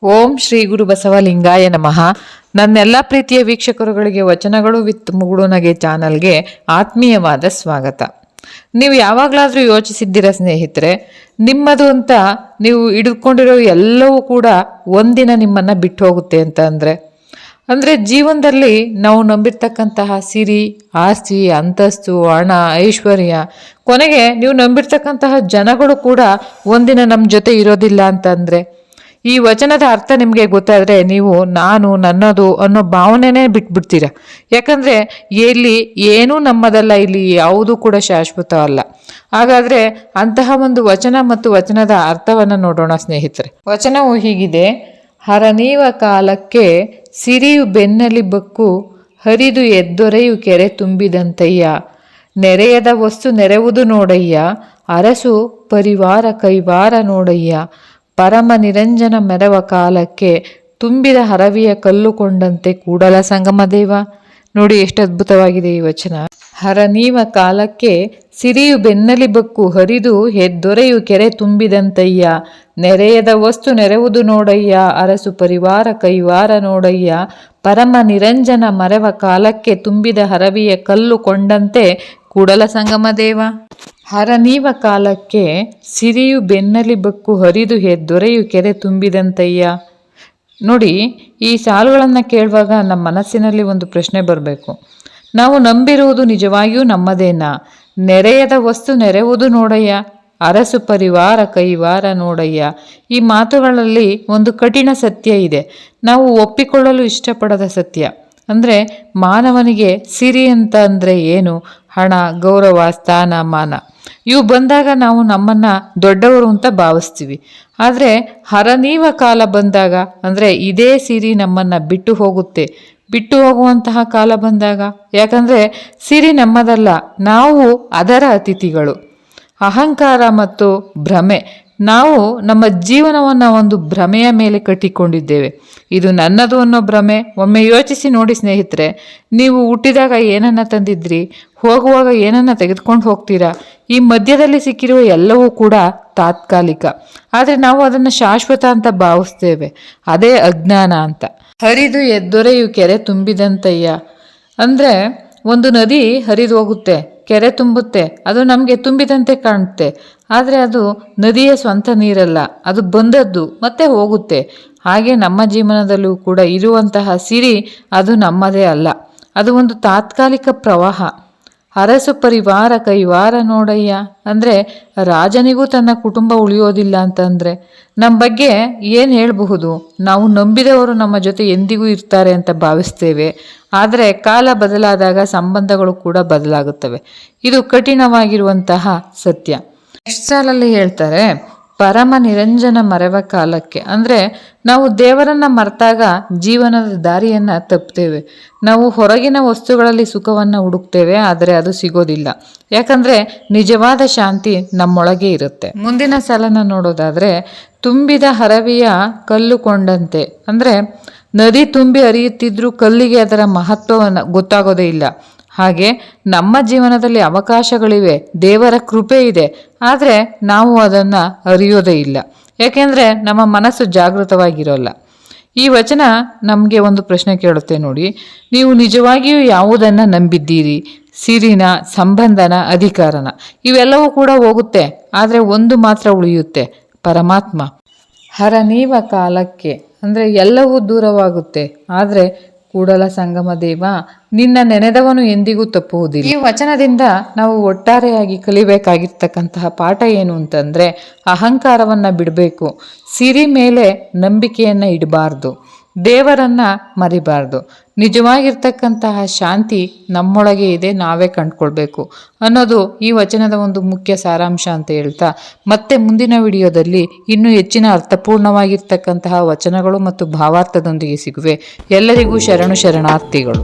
ಓಂ ಶ್ರೀ ಗುರು ಬಸವಲಿಂಗಾಯ ನಮಃ. ನನ್ನೆಲ್ಲ ಪ್ರೀತಿಯ ವೀಕ್ಷಕರುಗಳಿಗೆ ವಚನಗಳು ವಿತ್ ಮುಗುಳುನಗೆ ಚಾನಲ್ಗೆ ಆತ್ಮೀಯವಾದ ಸ್ವಾಗತ. ನೀವು ಯಾವಾಗಲಾದರೂ ಯೋಚಿಸಿದ್ದೀರ ಸ್ನೇಹಿತರೆ, ನಿಮ್ಮದು ಅಂತ ನೀವು ಹಿಡಿದುಕೊಂಡಿರೋ ಎಲ್ಲವೂ ಕೂಡ ಒಂದಿನ ನಿಮ್ಮನ್ನು ಬಿಟ್ಟು ಹೋಗುತ್ತೆ ಅಂತ ಅಂದರೆ ಜೀವನದಲ್ಲಿ ನಾವು ನಂಬಿರ್ತಕ್ಕಂತಹ ಸಿರಿ, ಆಸ್ತಿ, ಅಂತಸ್ತು, ಹಣ, ಐಶ್ವರ್ಯ, ಕೊನೆಗೆ ನೀವು ನಂಬಿರ್ತಕ್ಕಂತಹ ಜನಗಳು ಕೂಡ ಒಂದಿನ ನಮ್ಮ ಜೊತೆ ಇರೋದಿಲ್ಲ ಅಂತಂದರೆ ಈ ವಚನದ ಅರ್ಥ ನಿಮಗೆ ಗೊತ್ತಾದರೆ ನೀವು ನಾನು ನನ್ನದು ಅನ್ನೋ ಭಾವನೆನೇ ಬಿಟ್ಬಿಡ್ತೀರ. ಯಾಕಂದರೆ ಇಲ್ಲಿ ಏನೂ ನಮ್ಮದಲ್ಲ, ಇಲ್ಲಿ ಯಾವುದೂ ಕೂಡ ಶಾಶ್ವತ ಅಲ್ಲ. ಹಾಗಾದರೆ ಅಂತಹ ಒಂದು ವಚನ ಮತ್ತು ವಚನದ ಅರ್ಥವನ್ನು ನೋಡೋಣ ಸ್ನೇಹಿತರೆ. ವಚನವು ಹೀಗಿದೆ: ಹರನೀವ ಕಾಲಕ್ಕೆ ಸಿರಿಯು ಬೆನ್ನಲಿ ಬಕ್ಕು, ಹರಿದು ಎದ್ದೊರೆಯು ಕೆರೆ ತುಂಬಿದಂತಯ್ಯ. ನೆರೆಯದ ವಸ್ತು ನೆರೆವುದು ನೋಡಯ್ಯ, ಅರಸು ಪರಿವಾರ ಕೈವಾರ ನೋಡಯ್ಯ. ಪರಮ ನಿರಂಜನ ಮೆರವ ಕಾಲಕ್ಕೆ ತುಂಬಿದ ಹರವಿಯ ಕಲ್ಲುಕೊಂಡಂತೆ ಕೂಡಲ ಸಂಗಮ ದೇವ. ನೋಡಿ ಎಷ್ಟು ಅದ್ಭುತವಾಗಿದೆ ಈ ವಚನ. ಹರನೀವ ಕಾಲಕ್ಕೆ ಸಿರಿಯು ಬೆನ್ನಲಿ ಬಕ್ಕು, ಹರಿದು ಹೆದ್ದೊರೆಯು ಕೆರೆ ತುಂಬಿದಂತಯ್ಯ. ನೆರೆಯದ ವಸ್ತು ನೆರೆವುದು ನೋಡಯ್ಯ, ಅರಸು ಪರಿವಾರ ಕೈವಾರ ನೋಡಯ್ಯ. ಪರಮ ನಿರಂಜನ ಮರೆವ ಕಾಲಕ್ಕೆ ತುಂಬಿದ ಹರವಿಯ ಕಲ್ಲು ಕೊಂಡಂತೆ ಕೂಡಲ ಸಂಗಮ ದೇವ. ಹರನೀವ ಕಾಲಕ್ಕೆ ಸಿರಿಯು ಬೆನ್ನಲಿ ಬಕ್ಕು, ಹರಿದು ಹೆದ್ದೊರೆಯು ಕೆರೆ ತುಂಬಿದಂತಯ್ಯ. ನೋಡಿ, ಈ ಸಾಲುಗಳನ್ನು ಕೇಳುವಾಗ ನಮ್ಮ ಮನಸ್ಸಿನಲ್ಲಿ ಒಂದು ಪ್ರಶ್ನೆ ಬರಬೇಕು. ನಾವು ನಂಬಿರುವುದು ನಿಜವಾಗಿಯೂ ನಮ್ಮದೇನಾ? ನೆರೆಯದ ವಸ್ತು ನೆರೆವುದು ನೋಡಯ್ಯ, ಅರಸು ಪರಿವಾರ ಕೈವಾರ ನೋಡಯ್ಯ. ಈ ಮಾತುಗಳಲ್ಲಿ ಒಂದು ಕಠಿಣ ಸತ್ಯ ಇದೆ, ನಾವು ಒಪ್ಪಿಕೊಳ್ಳಲು ಇಷ್ಟಪಡದ ಸತ್ಯ. ಅಂದರೆ ಮಾನವನಿಗೆ ಸಿರಿ ಅಂತ ಅಂದರೆ ಏನು? ಹಣ, ಗೌರವ, ಸ್ಥಾನ, ಮಾನ ಇವು ಬಂದಾಗ ನಾವು ನಮ್ಮನ್ನು ದೊಡ್ಡವರು ಅಂತ ಭಾವಿಸ್ತೀವಿ. ಆದರೆ ಹರನೀವ ಕಾಲ ಬಂದಾಗ, ಅಂದರೆ ಇದೇ ಸಿರಿ ನಮ್ಮನ್ನು ಬಿಟ್ಟು ಹೋಗುತ್ತೆ. ಬಿಟ್ಟು ಹೋಗುವಂತಹ ಕಾಲ ಬಂದಾಗ, ಯಾಕಂದರೆ ಸಿರಿ ನಮ್ಮದಲ್ಲ, ನಾವು ಅದರ ಅತಿಥಿಗಳು. ಅಹಂಕಾರ ಮತ್ತು ಭ್ರಮೆ, ನಾವು ನಮ್ಮ ಜೀವನವನ್ನು ಒಂದು ಭ್ರಮೆಯ ಮೇಲೆ ಕಟ್ಟಿಕೊಂಡಿದ್ದೇವೆ. ಇದು ನನ್ನದು ಅನ್ನೋ ಭ್ರಮೆ. ಒಮ್ಮೆ ಯೋಚಿಸಿ ನೋಡಿ ಸ್ನೇಹಿತರೆ, ನೀವು ಹುಟ್ಟಿದಾಗ ಏನನ್ನ ತಂದಿದ್ರಿ, ಹೋಗುವಾಗ ಏನನ್ನ ತೆಗೆದುಕೊಂಡು ಹೋಗ್ತೀರಾ? ಈ ಮಧ್ಯದಲ್ಲಿ ಸಿಕ್ಕಿರುವ ಎಲ್ಲವೂ ಕೂಡ ತಾತ್ಕಾಲಿಕ. ಆದರೆ ನಾವು ಅದನ್ನು ಶಾಶ್ವತ ಅಂತ ಭಾವಿಸ್ತೇವೆ. ಅದೇ ಅಜ್ಞಾನ ಅಂತ. ಹರಿದು ಎದ್ದೊರೆಯು ಕೆರೆ ತುಂಬಿದಂತಯ್ಯ ಅಂದರೆ ಒಂದು ನದಿ ಹರಿದು ಹೋಗುತ್ತೆ, ಕೆರೆ ತುಂಬುತ್ತೆ, ಅದು ನಮಗೆ ತುಂಬಿದಂತೆ ಕಾಣುತ್ತೆ. ಆದರೆ ಅದು ನದಿಯ ಸ್ವಂತ ನೀರಲ್ಲ, ಅದು ಬಂದದ್ದು ಮತ್ತೆ ಹೋಗುತ್ತೆ. ಹಾಗೆ ನಮ್ಮ ಜೀವನದಲ್ಲೂ ಕೂಡ ಇರುವಂತಹ ಸಿರಿ ಅದು ನಮ್ಮದೇ ಅಲ್ಲ, ಅದು ಒಂದು ತಾತ್ಕಾಲಿಕ ಪ್ರವಾಹ. ಅರಸು ಪರಿವಾರ ಕೈವಾರ ನೋಡಯ್ಯ ಅಂದರೆ ರಾಜನಿಗೂ ತನ್ನ ಕುಟುಂಬ ಉಳಿಯೋದಿಲ್ಲ ಅಂತಂದರೆ ನಮ್ಮ ಬಗ್ಗೆ ಏನು ಹೇಳಬಹುದು? ನಾವು ನಂಬಿದವರು ನಮ್ಮ ಜೊತೆ ಎಂದಿಗೂ ಇರ್ತಾರೆ ಅಂತ ಭಾವಿಸ್ತೇವೆ. ಆದರೆ ಕಾಲ ಬದಲಾದಾಗ ಸಂಬಂಧಗಳು ಕೂಡ ಬದಲಾಗುತ್ತವೆ. ಇದು ಕಠಿಣವಾಗಿರುವಂತಹ ಸತ್ಯ. ನೆಕ್ಸ್ಟ್ ಸಾಲಲ್ಲಿ ಹೇಳ್ತಾರೆ, ಪರಮ ನಿರಂಜನ ಮರೆವ ಕಾಲಕ್ಕೆ ಅಂದರೆ ನಾವು ದೇವರನ್ನು ಮರೆತಾಗ ಜೀವನದ ದಾರಿಯನ್ನು ತಪ್ಪುತ್ತೇವೆ. ನಾವು ಹೊರಗಿನ ವಸ್ತುಗಳಲ್ಲಿ ಸುಖವನ್ನು ಹುಡುಕ್ತೇವೆ, ಆದರೆ ಅದು ಸಿಗೋದಿಲ್ಲ. ಯಾಕಂದರೆ ನಿಜವಾದ ಶಾಂತಿ ನಮ್ಮೊಳಗೆ ಇರುತ್ತೆ. ಮುಂದಿನ ಸಾಲನ್ನು ನೋಡೋದಾದರೆ, ತುಂಬಿದ ಹರವಿಯ ಕಲ್ಲು ಕೊಂಡಂತೆ ಅಂದರೆ ನದಿ ತುಂಬಿ ಹರಿಯುತ್ತಿದ್ರೂ ಕಲ್ಲಿಗೆ ಅದರ ಮಹತ್ವವನ್ನು ಗೊತ್ತಾಗೋದೇ ಇಲ್ಲ. ಹಾಗೆ ನಮ್ಮ ಜೀವನದಲ್ಲಿ ಅವಕಾಶಗಳಿವೆ, ದೇವರ ಕೃಪೆ ಇದೆ, ಆದರೆ ನಾವು ಅದನ್ನು ಅರಿಯೋದೇ ಇಲ್ಲ. ಯಾಕೆಂದರೆ ನಮ್ಮ ಮನಸ್ಸು ಜಾಗೃತವಾಗಿರೋಲ್ಲ. ಈ ವಚನ ನಮಗೆ ಒಂದು ಪ್ರಶ್ನೆ ಕೇಳುತ್ತೆ ನೋಡಿ, ನೀವು ನಿಜವಾಗಿಯೂ ಯಾವುದನ್ನು ನಂಬಿದ್ದೀರಿ? ಸಿರಿನ, ಸಂಬಂಧನ, ಅಧಿಕಾರನ? ಇವೆಲ್ಲವೂ ಕೂಡ ಹೋಗುತ್ತೆ, ಆದರೆ ಒಂದು ಮಾತ್ರ ಉಳಿಯುತ್ತೆ, ಪರಮಾತ್ಮ. ಹರನೀವ ಕಾಲಕ್ಕೆ ಅಂದರೆ ಎಲ್ಲವೂ ದೂರವಾಗುತ್ತೆ, ಆದರೆ ಕೂಡಲ ಸಂಗಮ ದೇವ ನಿನ್ನ ನೆನೆದವನು ಎಂದಿಗೂ ತಪ್ಪುವುದಿಲ್ಲ. ಈ ವಚನದಿಂದ ನಾವು ಒಟ್ಟಾರೆಯಾಗಿ ಕಲಿಬೇಕಾಗಿರ್ತಕ್ಕಂತಹ ಪಾಠ ಏನು ಅಂತಂದರೆ, ಅಹಂಕಾರವನ್ನು ಬಿಡಬೇಕು, ಸಿರಿ ಮೇಲೆ ನಂಬಿಕೆಯನ್ನು ಇಡಬಾರ್ದು, ದೇವರನ್ನು ಮರಿಬಾರ್ದು. ನಿಜವಾಗಿರ್ತಕ್ಕಂತಹ ಶಾಂತಿ ನಮ್ಮೊಳಗೆ ಇದೆ, ನಾವೇ ಕಂಡುಕೊಳ್ಬೇಕು ಅನ್ನೋದು ಈ ವಚನದ ಒಂದು ಮುಖ್ಯ ಸಾರಾಂಶ ಅಂತ ಹೇಳ್ತಾ, ಮತ್ತೆ ಮುಂದಿನ ವಿಡಿಯೋದಲ್ಲಿ ಇನ್ನೂ ಹೆಚ್ಚಿನ ಅರ್ಥಪೂರ್ಣವಾಗಿರ್ತಕ್ಕಂತಹ ವಚನಗಳು ಮತ್ತು ಭಾವಾರ್ಥದೊಂದಿಗೆ ಸಿಗುವೆ. ಎಲ್ಲರಿಗೂ ಶರಣಾರ್ಥಿಗಳು.